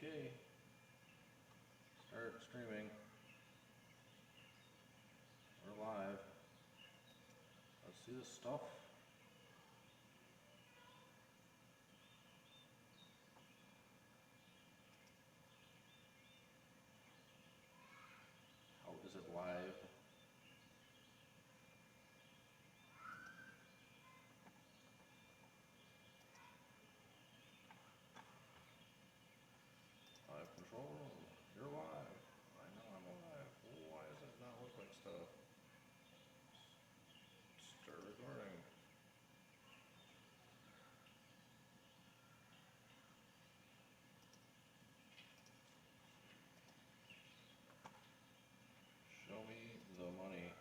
Okay. Start streaming. We're live. Let's see this stuff. How is it live? Live control. You're live. I know I'm live. Why does it not look like stuff? Start recording. Show me the money.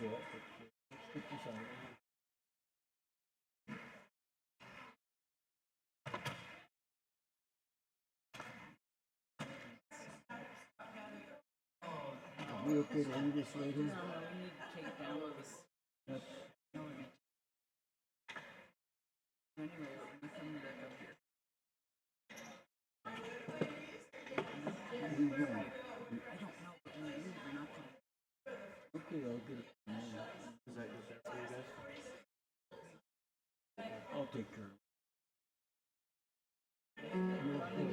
that, but let's get this out. Are we okay to leave this right here? No, we need to take it down. That's, No, we're gonna. Anyway, we're coming back up here. we will. I don't know, but we're not gonna. Okay, I'll get it. Is that good there for you guys? I'll take care of it. You're okay.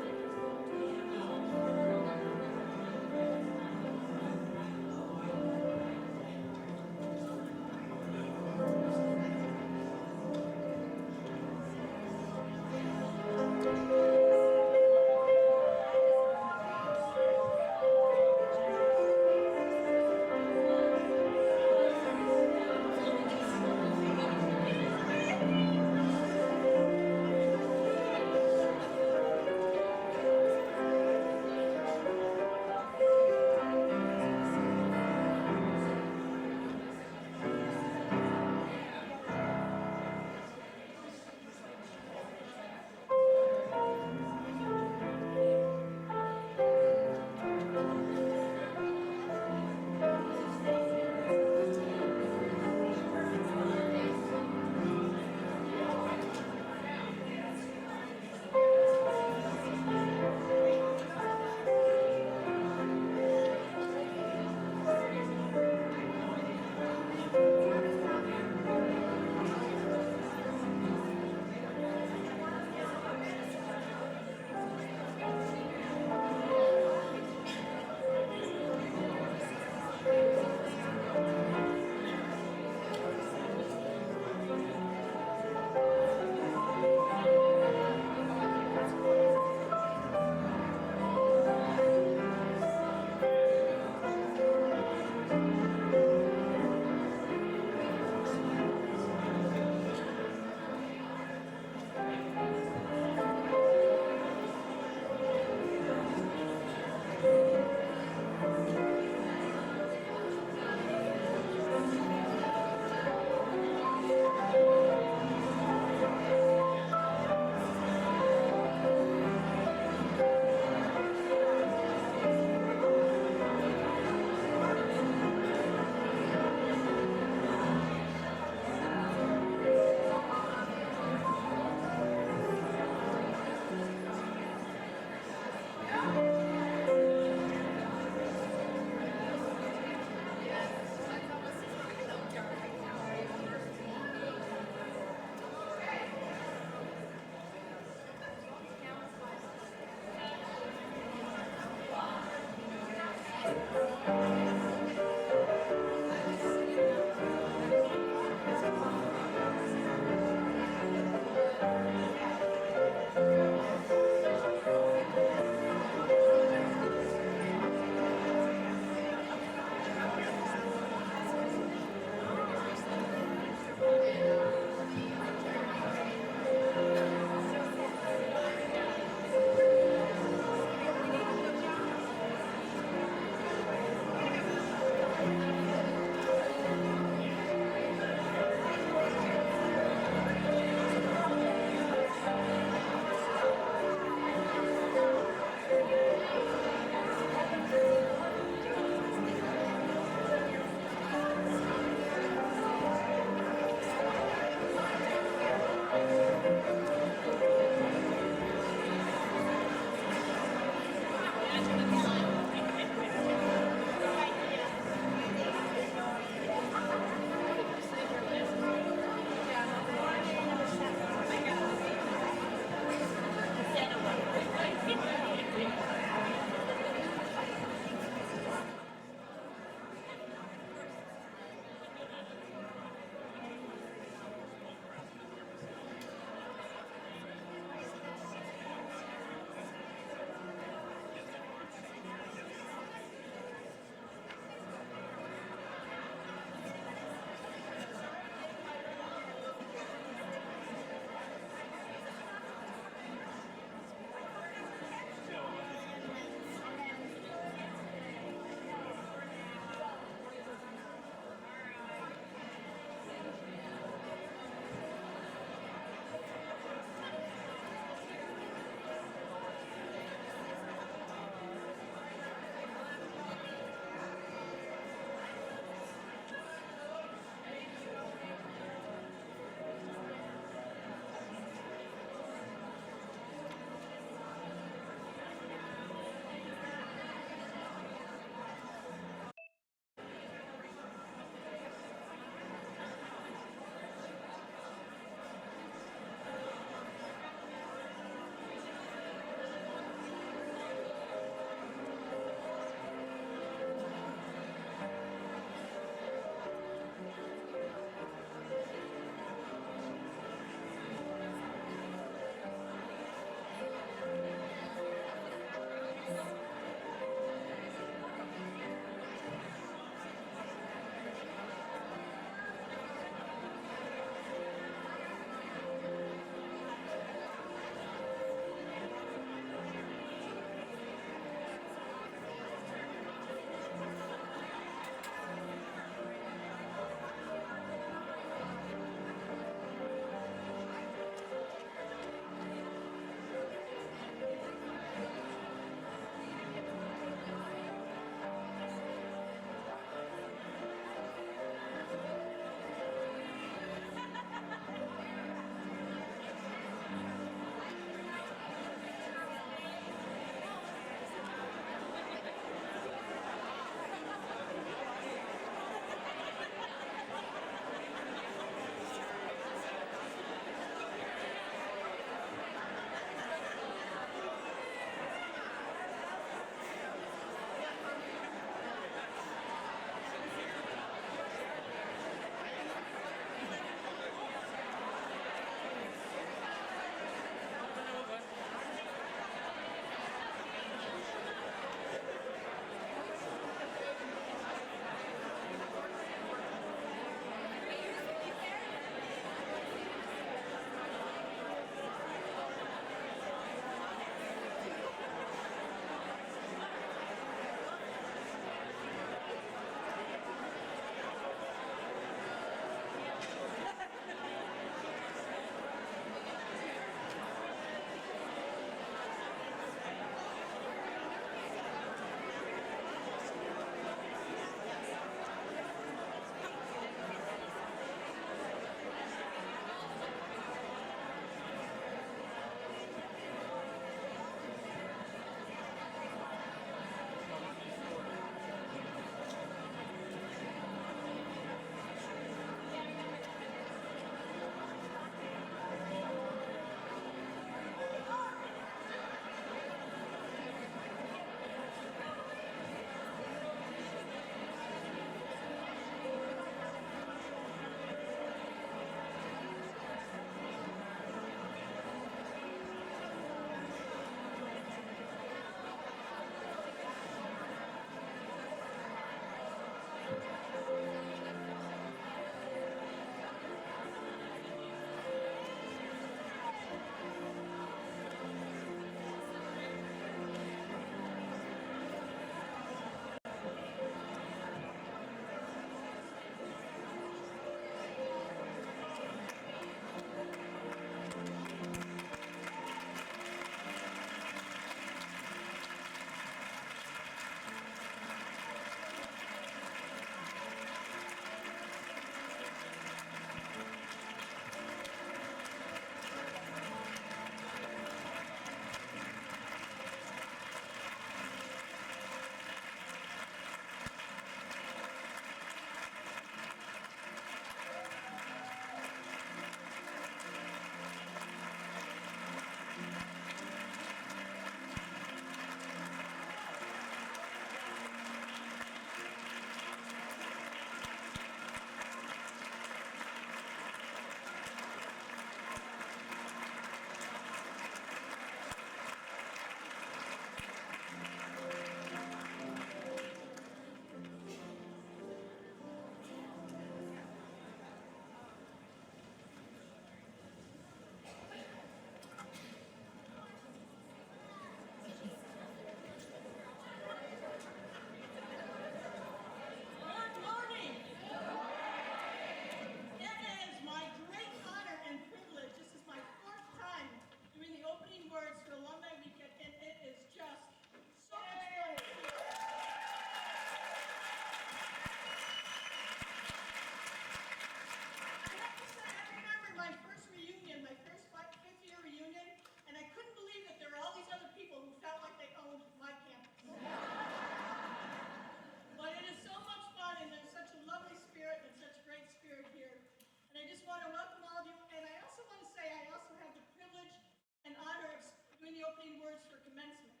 words for commencement.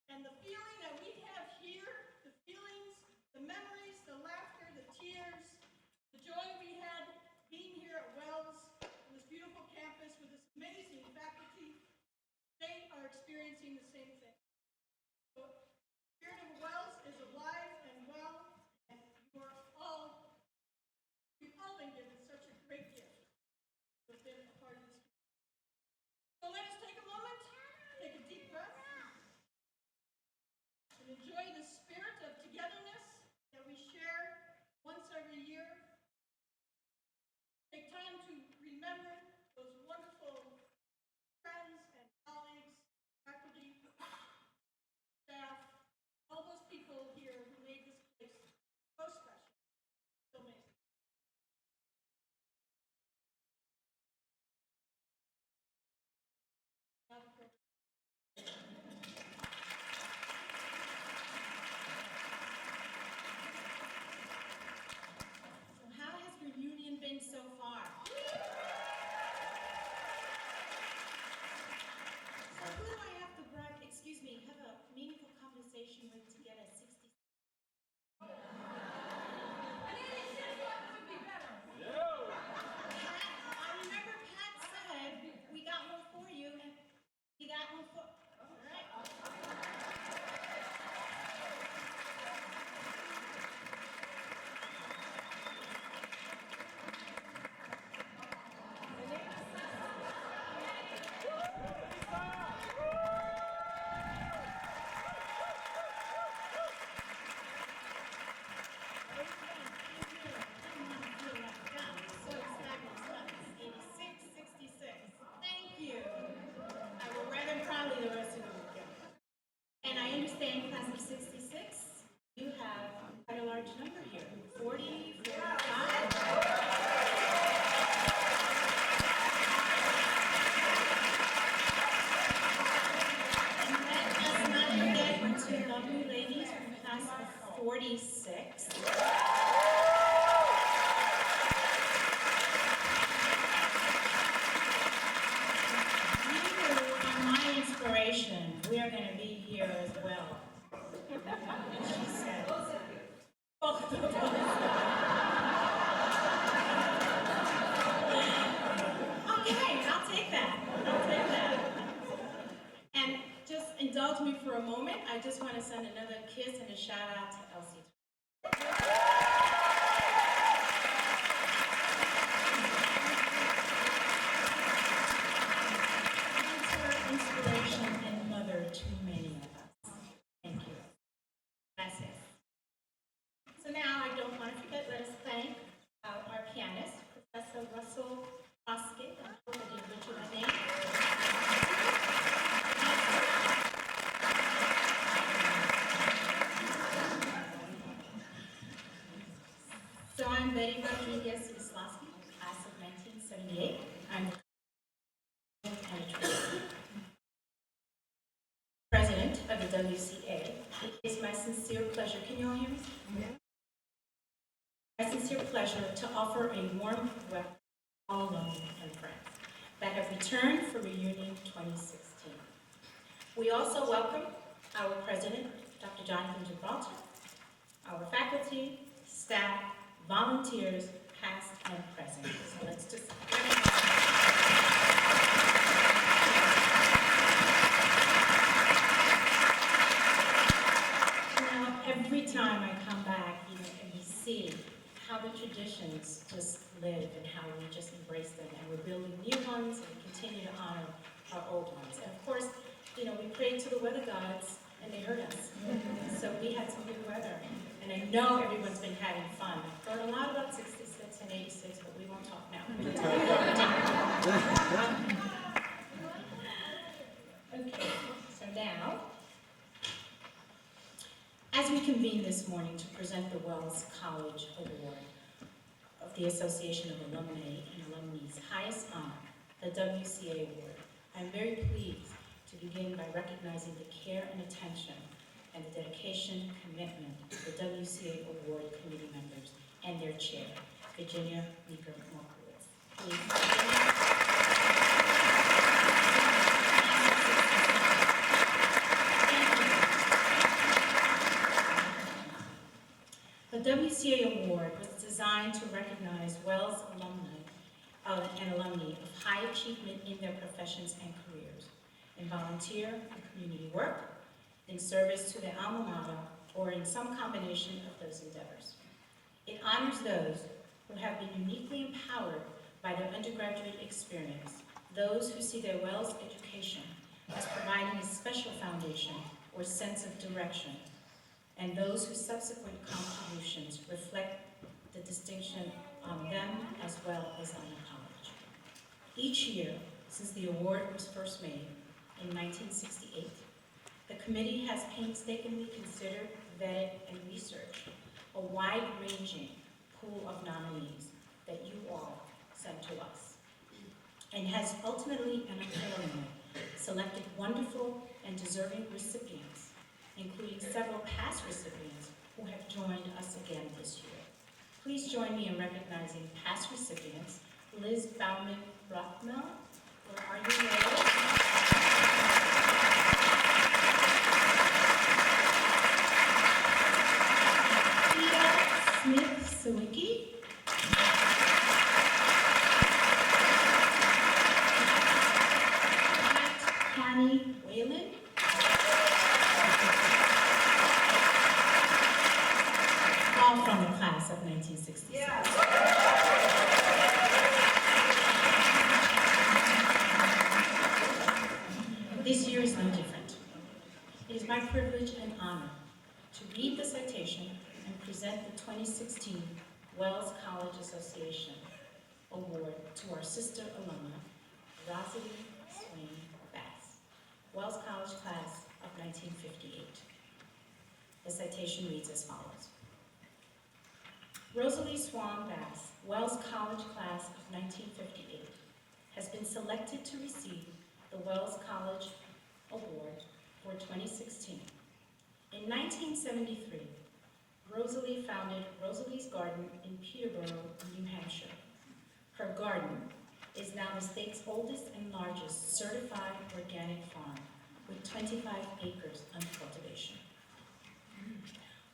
And the feeling that we have here, the feelings, the memories, the laughter, the tears, the joy we had being here at Wells, on this beautiful campus with this amazing faculty, they are experiencing the same thing. So, the spirit of Wells is alive and well, and you've all been given such a great gift to have been a part of this. So let us take a moment, take a deep breath, and enjoy the spirit of togetherness that we share once every year. Take time to remember those wonderful friends and colleagues, faculty, staff, all those people here who made this place so special, so amazing. So how has reunion been so far? So who do I have to have a meaningful conversation with to get a 60? I remember Pat said, we got one for you, and he got one for, all right. So excited. 86, 66. Thank you. I will read them proudly the rest of the weekend. And I understand, class of 66, you have quite a large number here. 40, 45. And let us not forget our two lovely ladies from class of 46. You are my inspiration. We are going to be here as well. And she said, both of us. Okay, I'll take that. I'll take that. And just indulge me for a moment. I just want to send another kiss and a shout out to Elsie. Mentor, inspiration, and mother to many of us. Thank you. Gracias. So now I don't want to forget, let us thank our pianist, Professor Russell Oskett. I hope I didn't butcher that name. So I'm Betty Rodriguez Islasky, class of 1978. I'm president of the WCA. It is my sincere pleasure. Can you all hear me? My sincere pleasure to offer a warm welcome to all alumni and friends that have returned for Reunion 2016. We also welcome our president, Dr. Jonathan Gibraltar, our faculty, staff, volunteers, past and present. So let's just every time I come back, and we see how the traditions just live and how we just embrace them, and we're building new ones and we continue to honor our old ones. And of course, we prayed to the weather gods and they heard us. So we had some good weather. And I know everyone's been having fun. I've heard a lot about 66 and 86, but we won't talk now. Okay, so now, as we convene this morning to present the Wells College Award of the Association of Alumni and Alumni's highest honor, the WCA Award, I'm very pleased to begin by recognizing the care and attention and the dedication, commitment of the WCA Award Committee members and their chair, Virginia Meeker Markowitz. Please. designed to recognize Wells alumni and alumni of high achievement in their professions and careers, in volunteer and community work, in service to their alma mater, or in some combination of those endeavors. It honors those who have been uniquely empowered by their undergraduate experience, those who see their Wells education as providing a special foundation or sense of direction, and those whose subsequent contributions reflect the distinction on them as well as on the college. Each year, since the award was first made in 1968, the committee has painstakingly considered, vetted, and researched a wide-ranging pool of nominees that you all sent to us, and has ultimately and unfailingly selected wonderful and deserving recipients, including several past recipients who have joined us again this year. Please join me in recognizing past recipients. Liz Bauman-Rothmel, where are you, Liz? Smith-Sawicki. Connie Whalen. All from the class of 1966. Yeah. This year is no different. It is my privilege and honor to read the citation and present the 2016 Wells College Association Award to our sister alumna, Rosalie Swain Bass, Wells College class of 1958. The citation reads as follows. Rosalie Swan Bass, Wells College class of 1958, has been selected to receive the Wells College Award for 2016. In 1973, Rosalie founded Rosalie's Garden in Peterborough, New Hampshire. Her garden is now the state's oldest and largest certified organic farm with 25 acres under cultivation.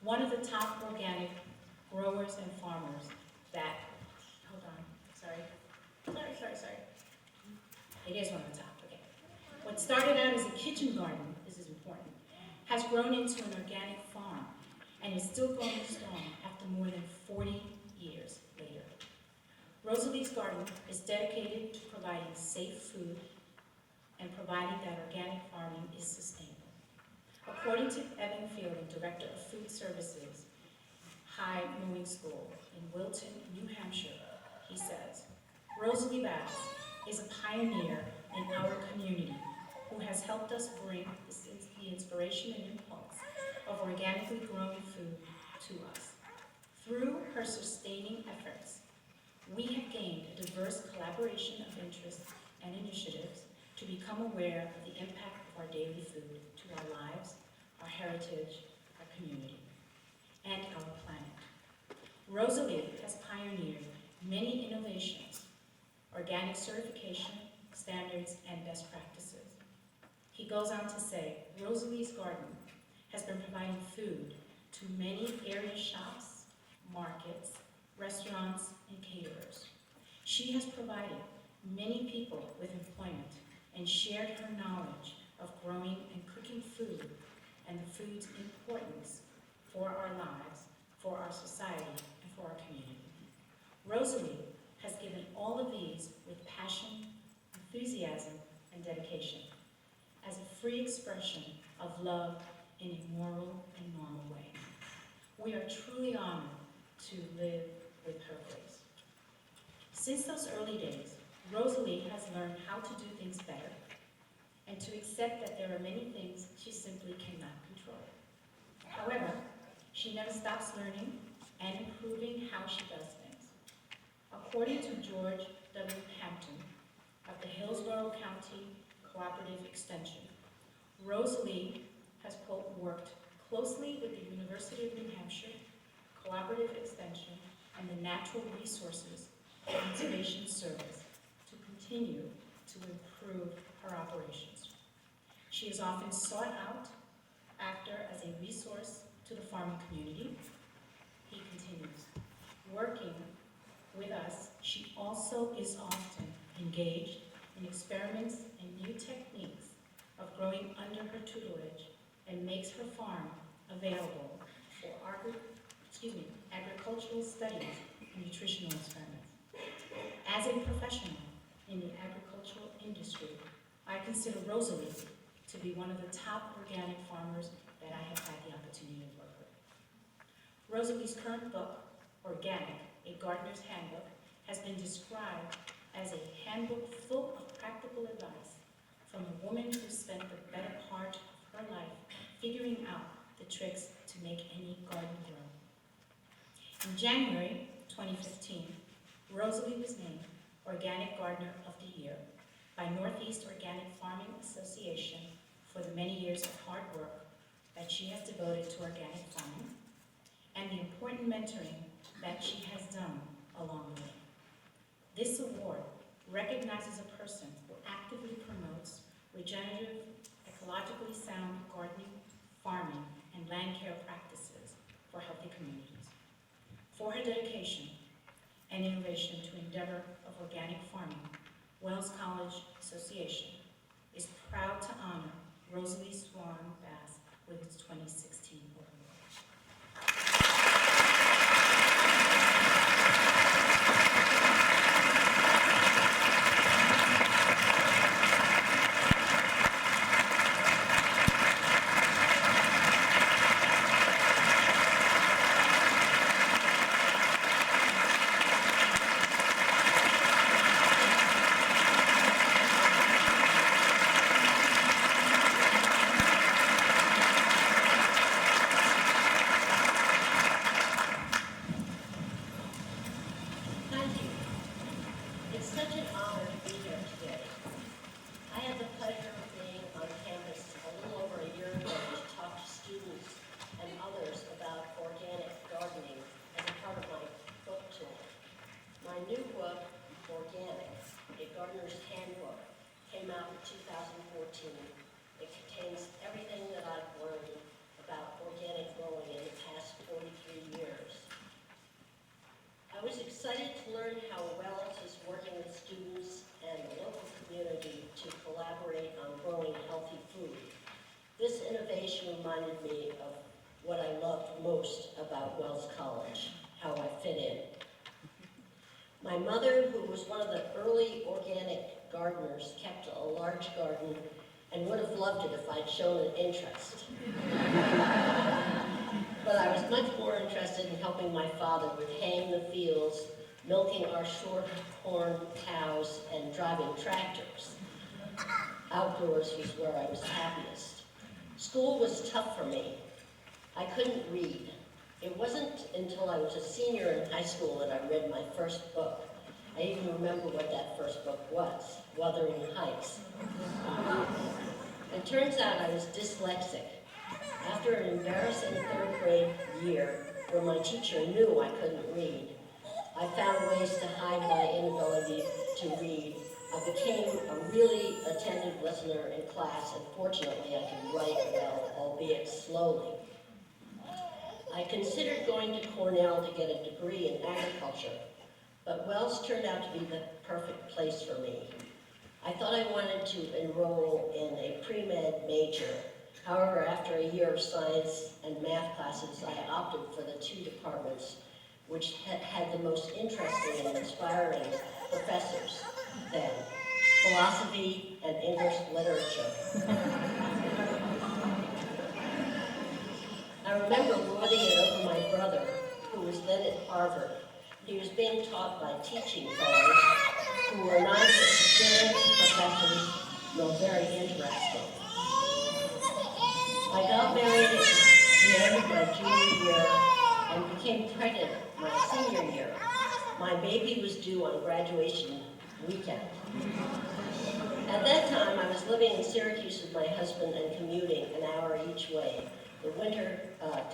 One of the top organic growers and farmers that, hold on, sorry. It is one of the top, okay. What started out as a kitchen garden, this is important, has grown into an organic farm and is still going strong after more than 40 years later. Rosalie's Garden is dedicated to providing safe food and providing that organic farming is sustainable. According to Evan Fielding, Director of Food Services, High Mowing School in Wilton, New Hampshire, he says, Rosalie Bass is a pioneer in our community who has helped us bring the inspiration and impulse of organically grown food to us. Through her sustaining efforts, we have gained a diverse collaboration of interests and initiatives to become aware of the impact of our daily food to our lives, our heritage, our community, and our planet. Rosalie has pioneered many innovations, organic certification, standards, and best practices. He goes on to say, Rosalie's Garden has been providing food to many area shops, markets, restaurants, and caterers. She has provided many people with employment and shared her knowledge of growing and cooking food and the food's importance for our lives, for our society, and for our community. Rosalie has given all of these with passion, enthusiasm, and dedication as a free expression of love in a moral and normal way. We are truly honored to live with her grace. Since those early days, Rosalie has learned how to do things better and to accept that there are many things she simply cannot control. However, she never stops learning and improving how she does things. According to George W. Hampton of the Hillsborough County Cooperative Extension, Rosalie has, quote, worked closely with the University of New Hampshire, Cooperative Extension, and the Natural Resources Conservation Service to continue to improve her operations. She is often sought out after as a resource to the farming community. He continues, working with us, she also is often engaged in experiments and new techniques of growing under her tutelage and makes her farm available for agricultural studies and nutritional experiments. As a professional in the agricultural industry, I consider Rosalie to be one of the top organic farmers that I have had the opportunity to work with. Rosalie's current book, Organic, A Gardener's Handbook, has been described as a handbook full of practical advice from a woman who spent the better part of her life figuring out the tricks to make any garden grow. In January 2015, Rosalie was named Organic Gardener of the Year by Northeast Organic Farming Association for the many years of hard work that she has devoted to organic farming and the important mentoring that she has done along the way. This award recognizes a person who actively promotes regenerative, ecologically sound gardening, farming, and land care practices for healthy communities. For her dedication and innovation to endeavor of organic farming, Wells College Association is proud to honor Rosalie Swan Bass with its 2016 award. Thank you. It's such an honor to be here today. I had the pleasure of being on campus a little over a year ago to talk to students and others about organic gardening as a part of my book tour. My new book, Organic, A Gardener's Handbook, came out in 2014. It contains everything that I've learned about organic growing in the past 43 years. I was excited to learn how Wells is working with students and the local community to collaborate on growing healthy food. This innovation reminded me of what I loved most about Wells College, how I fit in. My mother, who was one of the early organic gardeners, kept a large garden and would have loved it if I'd shown an interest. But I was much more interested in helping my father with haying the fields, milking our short-horn cows, and driving tractors. Outdoors was where I was happiest. School was tough for me. I couldn't read. It wasn't until I was a senior in high school that I read my first book. I even remember what that first book was, Wuthering Heights. It turns out I was dyslexic. After an embarrassing third grade year where my teacher knew I couldn't read, I found ways to hide my inability to read. I became a really attentive listener in class, and fortunately I could write well, albeit slowly. I considered going to Cornell to get a degree in agriculture, but Wells turned out to be the perfect place for me. I thought I wanted to enroll in a pre-med major. However, after a year of science and math classes, I opted for the two departments which had the most interesting and inspiring professors then, philosophy and English literature. I remember lording it over my brother, who was then at Harvard. He was being taught by teaching fellows who were neither experienced professors nor very interesting. I got married at the end of my junior year and became pregnant my senior year. My baby was due on graduation weekend. At that time, I was living in Syracuse with my husband and commuting an hour each way. The winter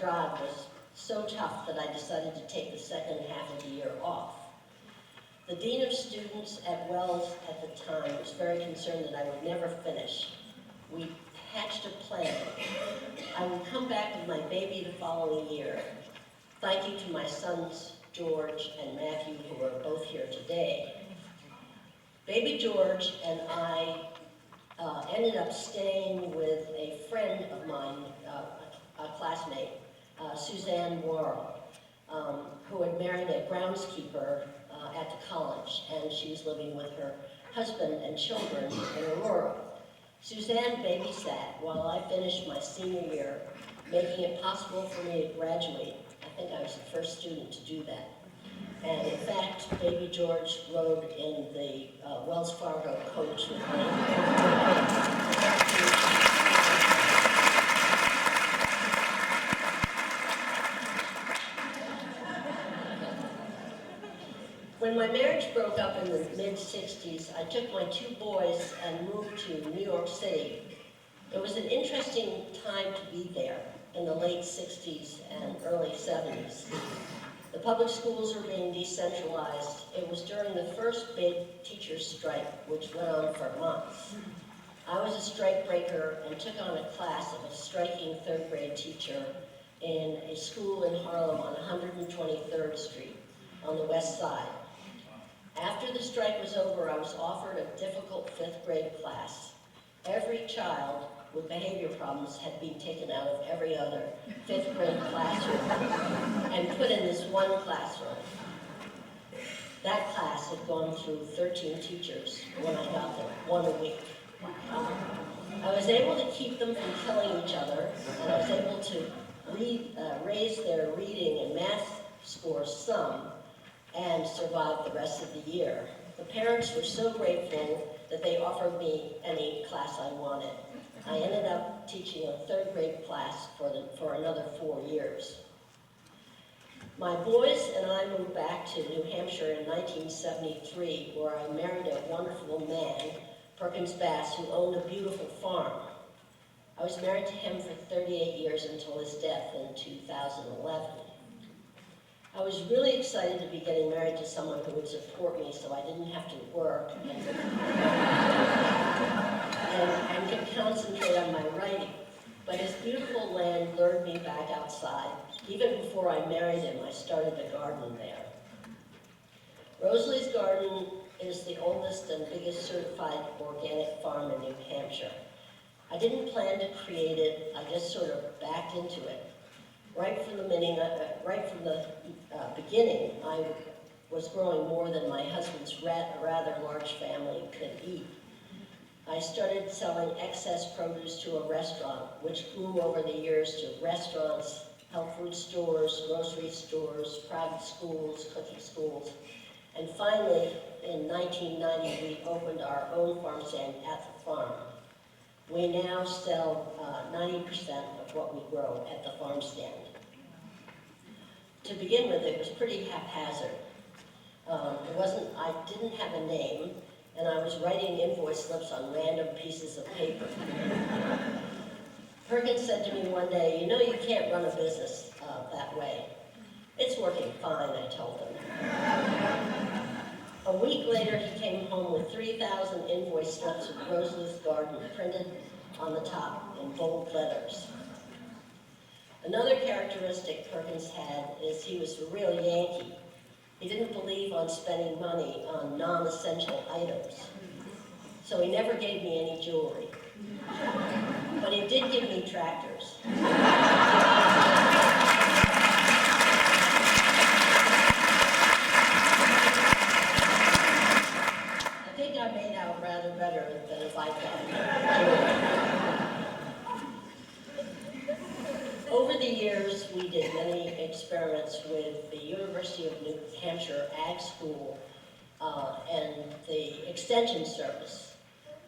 drive was so tough that I decided to take the second half of the year off. The dean of students at Wells at the time was very concerned that I would never finish. We hatched a plan. I would come back with my baby the following year. Thank you to my son's George, and Matthew, who are both here today. Baby George and I ended up staying with a friend of mine, a classmate, Suzanne Worrell, who had married a groundskeeper at the college, and she was living with her husband and children in Aurora. Suzanne babysat while I finished my senior year, making it possible for me to graduate. I think I was the first student to do that. And in fact, baby George rode in the Wells Fargo coach with me. When my marriage broke up in the mid-60s, I took my 2 boys and moved to New York City. It was an interesting time to be there in the late 60s and early 70s. The public schools were being decentralized. It was during the first big teachers' strike, which went on for months. I was a strike breaker and took on a class of a striking 3rd grade teacher in a school in Harlem on 123rd Street on the west side. After the strike was over, I was offered a difficult 5th grade class. Every child with behavior problems had been taken out of every other 5th grade classroom and put in this one classroom. That class had gone through 13 teachers when I got there, 1 a week. I was able to keep them from killing each other, and I was able to raise their reading and math scores some, and survive the rest of the year. The parents were so grateful that they offered me any class I wanted. I ended up teaching a 3rd grade class for another 4 years. My boys and I moved back to New Hampshire in 1973, where I married a wonderful man, Perkins Bass, who owned a beautiful farm. I was married to him for 38 years until his death in 2011. I was really excited to be getting married to someone who would support me so I didn't have to work and could concentrate on my writing. But his beautiful land lured me back outside. Even before I married him, I started a garden there. Rosalie's Garden is the oldest and biggest certified organic farm in New Hampshire. I didn't plan to create it, I just sort of backed into it. Right from the beginning, I was growing more than my husband's rather large family could eat. I started selling excess produce to a restaurant, which grew over the years to restaurants, health food stores, grocery stores, private schools, cooking schools. And finally, in 1990, we opened our own farm stand at the farm. We now sell 90% of what we grow at the farm stand. To begin with, it was pretty haphazard. I didn't have a name, and I was writing invoice slips on random pieces of paper. Perkins said to me one day, "You know you can't run a business that way." "It's working fine," I told him. A week later, he came home with 3,000 invoice slips of Rosalie's Garden printed on the top in bold letters. Another characteristic Perkins had is he was a real Yankee. He didn't believe on spending money on non-essential items. So he never gave me any jewelry. But he did give me tractors. I think I made out rather better than if I got Over the years, we did many experiments with the University of New Hampshire Ag School and the Extension Service.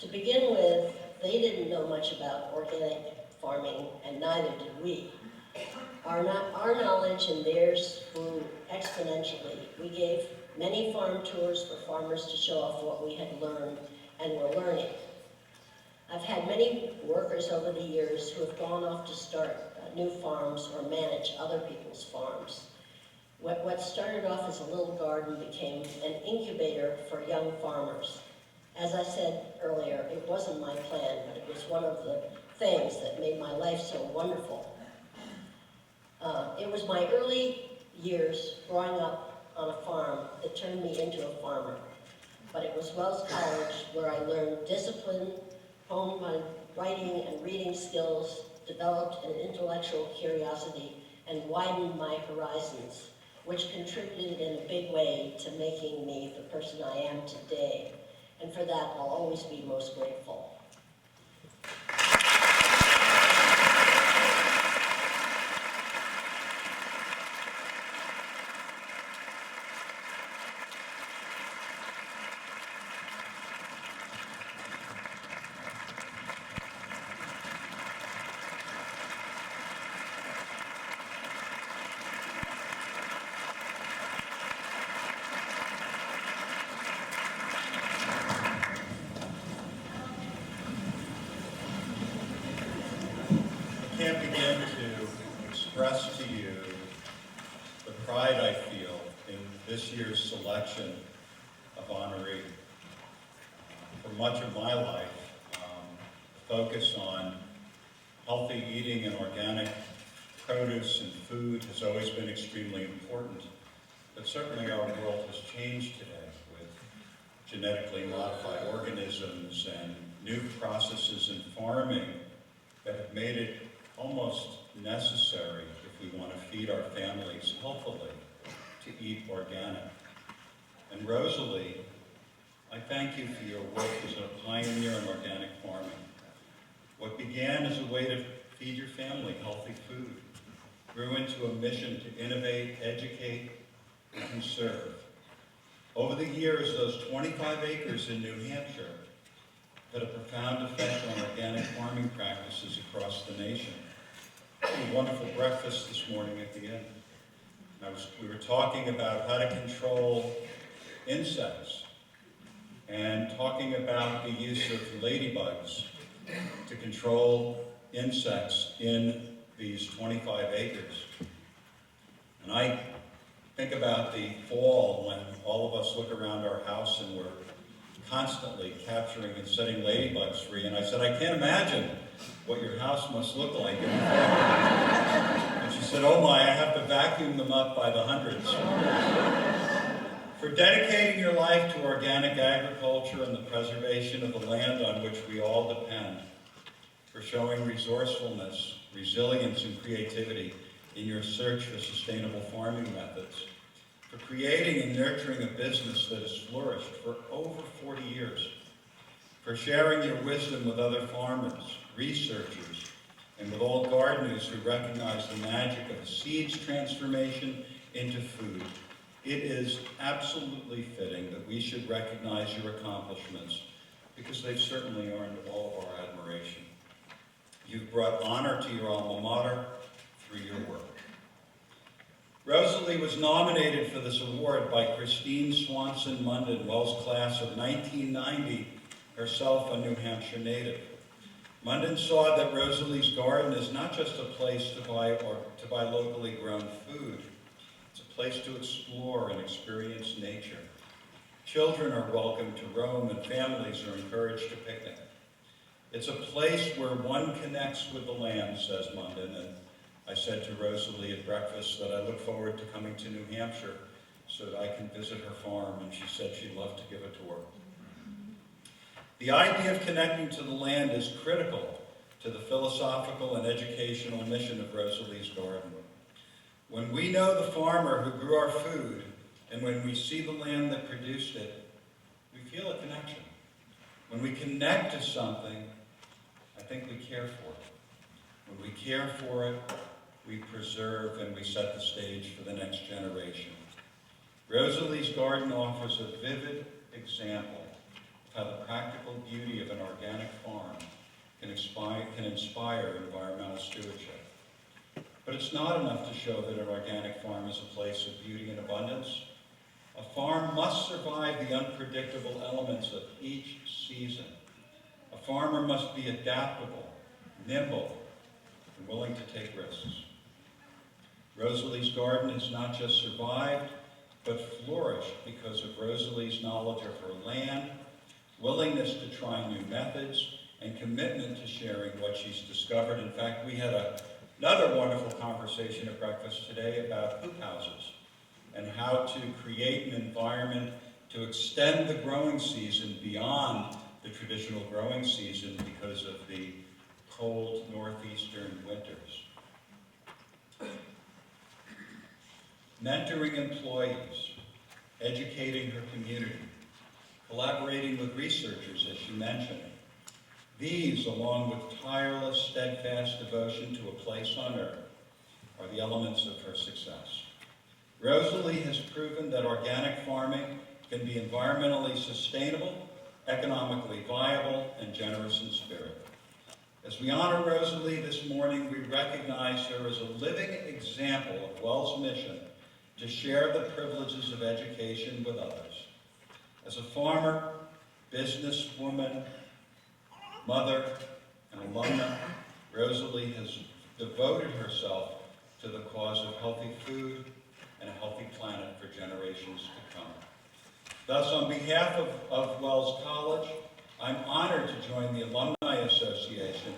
To begin with, they didn't know much about organic farming, and neither did we. Our knowledge and theirs grew exponentially. We gave many farm tours for farmers to show off what we had learned and were learning. I've had many workers over the years who have gone off to start new farms or manage other people's farms. What started off as a little garden became an incubator for young farmers. As I said earlier, it wasn't my plan, but it was one of the things that made my life so wonderful. It was my early years growing up on a farm that turned me into a farmer. But it was Wells College where I learned discipline, honed my writing and reading skills, developed an intellectual curiosity, and widened my horizons, which contributed in a big way to making me the person I am today. And for that, I'll always be most grateful. I can't begin to express to you the pride I feel in this year's selection of honoree. For much of my life, the focus on healthy eating and organic produce and food has always been extremely important. But certainly our world has changed today with genetically modified organisms and new processes in farming that have made it almost necessary, if we want to feed our families healthily, to eat organic. And Rosalie, I thank you for your work as a pioneer in organic farming. What began as a way to feed your family healthy food grew into a mission to innovate, educate, and conserve. Over the years, those 25 acres in New Hampshire had a profound effect on organic farming practices across the nation. A wonderful breakfast this morning at the inn. We were talking about how to control insects and talking about the use of ladybugs to control insects in these 25 acres. And I think about the fall when all of us look around our house and we're constantly capturing and setting ladybugs free. And I said, I can't imagine what your house must look like in the fall. And she said, oh my, I have to vacuum them up by the hundreds. For dedicating your life to organic agriculture and the preservation of the land on which we all depend. For showing resourcefulness, resilience, and creativity in your search for sustainable farming methods. For creating and nurturing a business that has flourished for over 40 years. For sharing your wisdom with other farmers, researchers, and with all gardeners who recognize the magic of seeds transformation into food. It is absolutely fitting that we should recognize your accomplishments because they've certainly earned all of our admiration. You've brought honor to your alma mater through your work. Rosalie was nominated for this award by Christine Swanson Munden, Wells class of 1990, herself a New Hampshire native. Munden saw that Rosalie's garden is not just a place to buy locally grown food. It's a place to explore and experience nature. Children are welcome to roam and families are encouraged to picnic. It's a place where one connects with the land, says Munden, and I said to Rosalie at breakfast that I look forward to coming to New Hampshire so that I can visit her farm, and she said she'd love to give a tour. The idea of connecting to the land is critical to the philosophical and educational mission of Rosalie's Garden. When we know the farmer who grew our food, and when we see the land that produced it, we feel a connection. When we connect to something, I think we care for it. When we care for it, we preserve and we set the stage for the next generation. Rosalie's Garden offers a vivid example of how the practical beauty of an organic farm can inspire environmental stewardship. But it's not enough to show that an organic farm is a place of beauty and abundance. A farm must survive the unpredictable elements of each season. A farmer must be adaptable, nimble, and willing to take risks. Rosalie's Garden has not just survived, but flourished because of Rosalie's knowledge of her land, willingness to try new methods, and commitment to sharing what she's discovered. In fact, we had another wonderful conversation at breakfast today about hoop houses and how to create an environment to extend the growing season beyond the traditional growing season because of the cold northeastern winters. Mentoring employees, educating her community, collaborating with researchers, as she mentioned. These, along with tireless, steadfast devotion to a place on earth, are the elements of her success. Rosalie has proven that organic farming can be environmentally sustainable, economically viable, and generous in spirit. As we honor Rosalie this morning, we recognize her as a living example of Wells' mission to share the privileges of education with others. As a farmer, businesswoman, mother, and alumna, Rosalie has devoted herself to the cause of healthy food and a healthy planet for generations to come. Thus, on behalf of Wells College, I'm honored to join the Alumni Association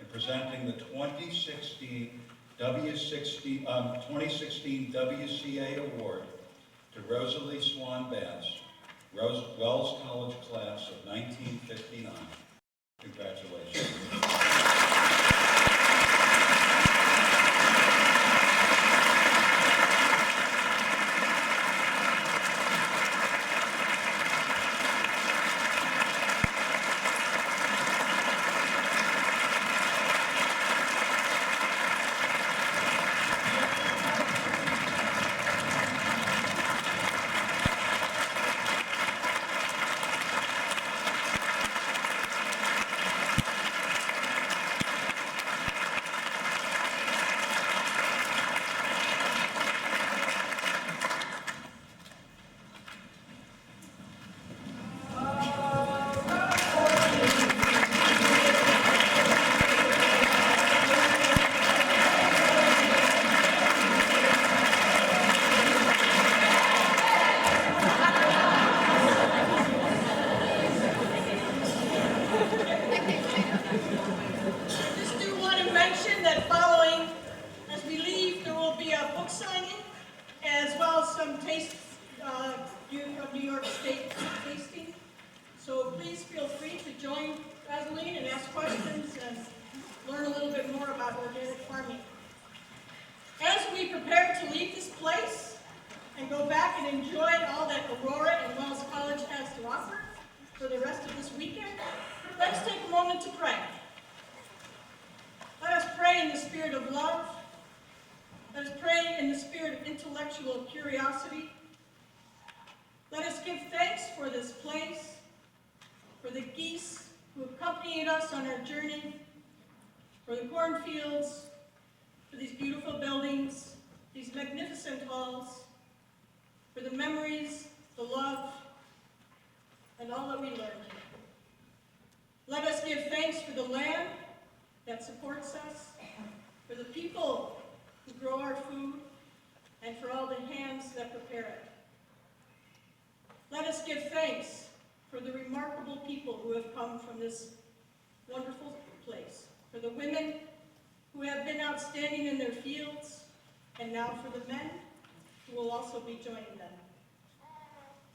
in presenting the 2016 WCA Award to Rosalie Swan Bass, Wells College class of 1959. Congratulations. Just do want to mention that following, as we leave, there will be a book signing, as well as some taste of New York State tasting. So please feel free to join Rosaline and ask questions and learn a little bit more about organic farming. As we prepare to leave this place and go back and enjoy all that Aurora and Wells College has to offer for the rest of this weekend, let's take a moment to pray. Let us pray in the spirit of love. Let us pray in the spirit of intellectual curiosity. Let us give thanks for this place, for the geese who accompanied us on our journey, for the cornfields, for these beautiful buildings, these magnificent halls, for the memories, the love, and all that we learned here. Let us give thanks for the land that supports us, for the people who grow our food, and for all the hands that prepare it. Let us give thanks for the remarkable people who have come from this wonderful place, for the women who have been outstanding in their fields, and now for the men who will also be joining them.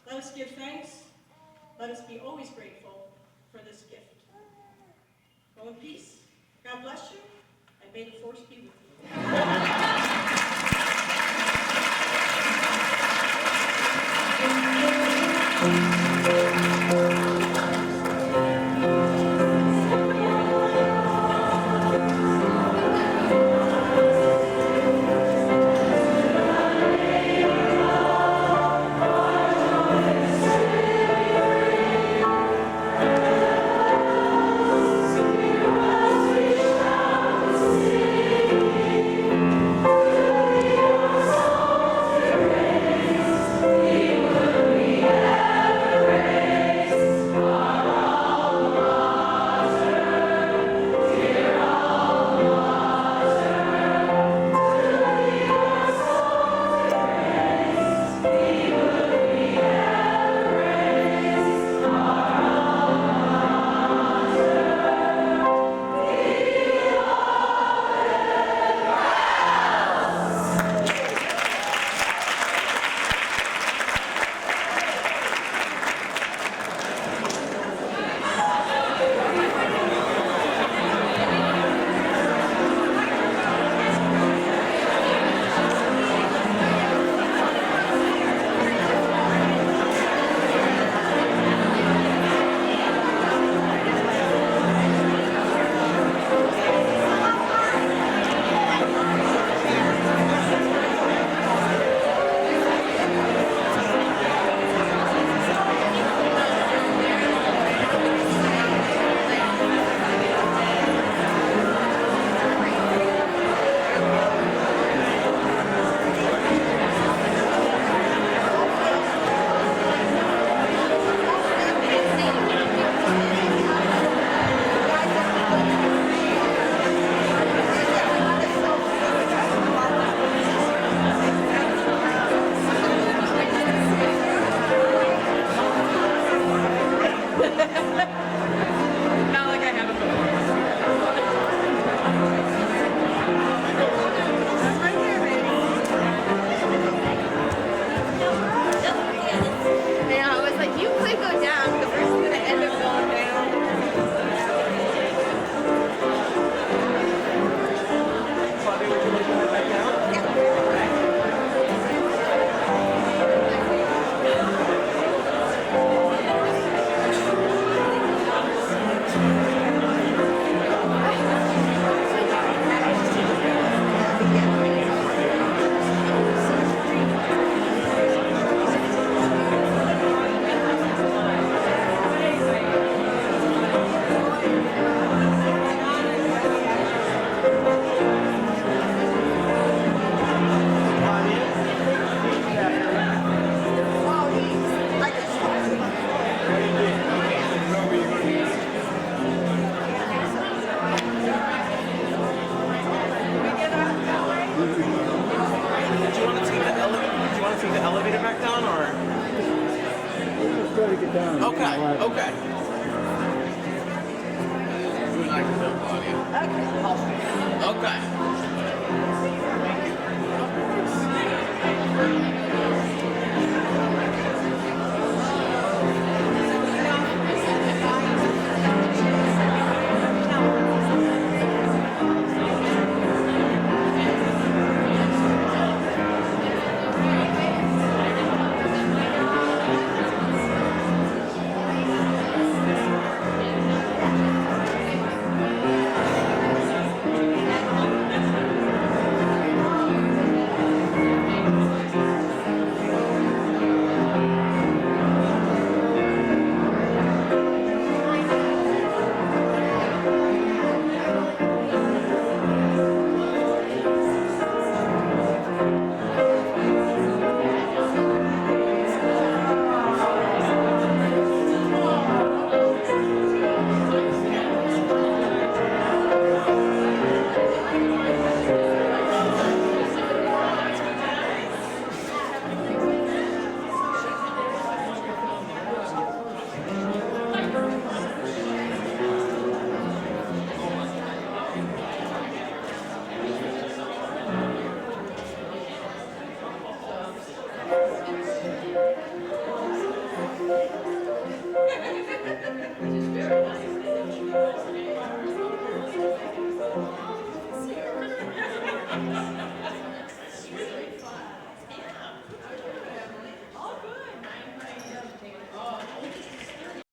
Let us give thanks. Let us be always grateful for this gift. Go in peace. God bless you, and may the force be with you. Not like I haven't before. I'm right here, baby. Yeah, I was like, you could go down because we're just gonna end up going down. Take the elevator back down, or? Let's try to get down. Okay, okay. Okay. Okay.